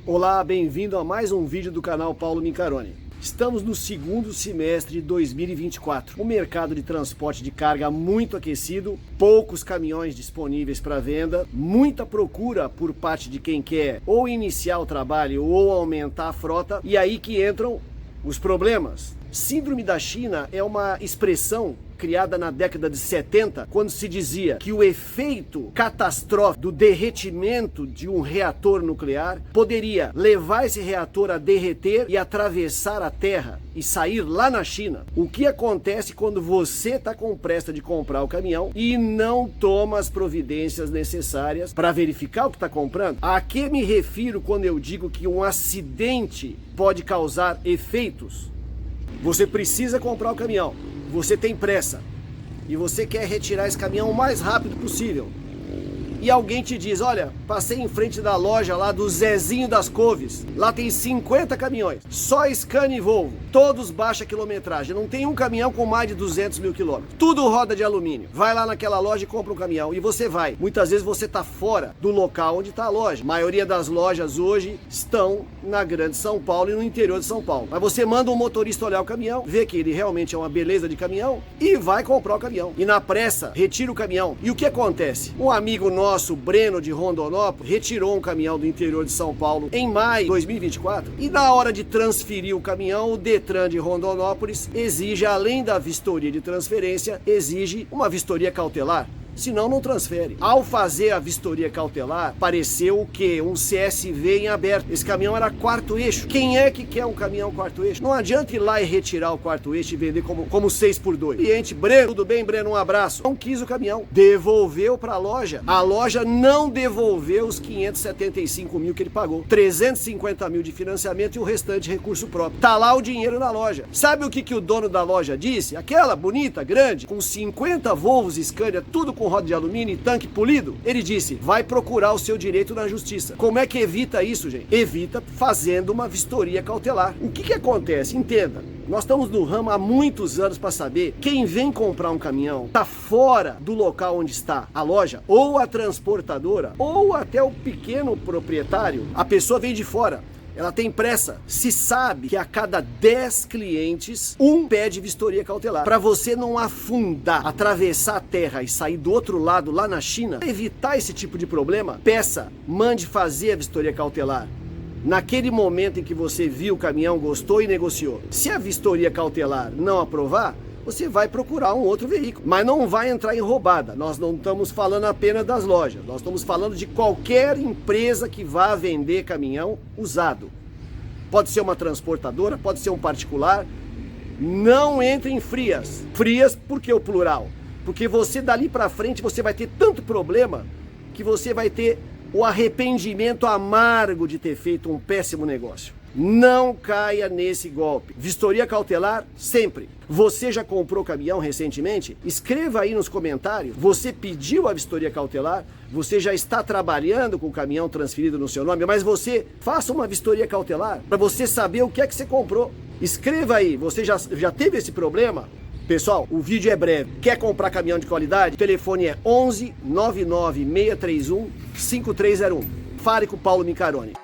Olá, bem-vindo a mais um vídeo do canal Paulo Mincaroni. Estamos no segundo semestre de 2024. O mercado de transporte de carga muito aquecido, poucos caminhões disponíveis para venda, muita procura por parte de quem quer ou iniciar o trabalho ou aumentar a frota, e aí que entram os problemas. Síndrome da China é uma expressão criada na década de 70, quando se dizia que o efeito catastrófico do derretimento de um reator nuclear poderia levar esse reator a derreter e atravessar a Terra e sair lá na China. O que acontece quando você está com pressa de comprar o caminhão e não toma as providências necessárias para verificar o que está comprando? A que me refiro quando eu digo que um acidente pode causar efeitos? Você precisa comprar o caminhão, você tem pressa e você quer retirar esse caminhão o mais rápido possível. E alguém te diz, olha, passei em frente da loja lá do Zezinho das Couves, lá tem 50 caminhões, só Scania e Volvo, todos baixa quilometragem, não tem um caminhão com mais de 200 mil quilômetros, tudo roda de alumínio. Vai lá naquela loja e compra um caminhão, e você vai. Muitas vezes você está fora do local onde está a loja. A maioria das lojas hoje estão na grande São Paulo e no interior de São Paulo. Mas você manda um motorista olhar o caminhão, vê que ele realmente é uma beleza de caminhão e vai comprar o caminhão. E na pressa, retira o caminhão. E o que acontece? Um amigo nosso, Breno de Rondonópolis, retirou um caminhão do interior de São Paulo em maio de 2024 e na hora de transferir o caminhão, o Detran de Rondonópolis exige, além da vistoria de transferência, exige uma vistoria cautelar. Senão não transfere. Ao fazer a vistoria cautelar, pareceu o quê? Um CSV em aberto. Esse caminhão era quarto eixo. Quem é que quer um caminhão quarto eixo? Não adianta ir lá e retirar o quarto eixo e vender como 6x2. Cliente, Breno, tudo bem, Breno? Um abraço. Não quis o caminhão. Devolveu para a loja. A loja não devolveu os 575 mil que ele pagou. 350 mil de financiamento e o restante recurso próprio. Tá lá o dinheiro na loja. Sabe o que o dono da loja disse? Aquela bonita, grande, com 50 Volvos Scania, tudo com roda de alumínio e tanque polido, ele disse, vai procurar o seu direito na justiça. Como é que evita isso, gente? Evita fazendo uma vistoria cautelar. O que acontece? Entenda, nós estamos no ramo há muitos anos para saber quem vem comprar um caminhão está fora do local onde está a loja, ou a transportadora, ou até o pequeno proprietário. A pessoa vem de fora. Ela tem pressa. Se sabe que a cada 10 clientes, um pede vistoria cautelar. Para você não afundar, atravessar a terra e sair do outro lado lá na China, evitar esse tipo de problema, peça, mande fazer a vistoria cautelar. Naquele momento em que você viu o caminhão, gostou e negociou. Se a vistoria cautelar não aprovar, você vai procurar um outro veículo, mas não vai entrar em roubada. Nós não estamos falando apenas das lojas, nós estamos falando de qualquer empresa que vá vender caminhão usado. Pode ser uma transportadora, pode ser um particular. Não entre em frias. Frias porque o plural? Porque você dali para frente você vai ter tanto problema que você vai ter o arrependimento amargo de ter feito um péssimo negócio. Não caia nesse golpe. Vistoria cautelar, sempre. Você já comprou caminhão recentemente? Escreva aí nos comentários. Você pediu a vistoria cautelar? Você já está trabalhando com o caminhão transferido no seu nome? Mas você faça uma vistoria cautelar para você saber o que é que você comprou. Escreva aí. Você já teve esse problema? Pessoal, o vídeo é breve. Quer comprar caminhão de qualidade? O telefone é 11 99 631 5301. Fale com o Paulo Mincaroni.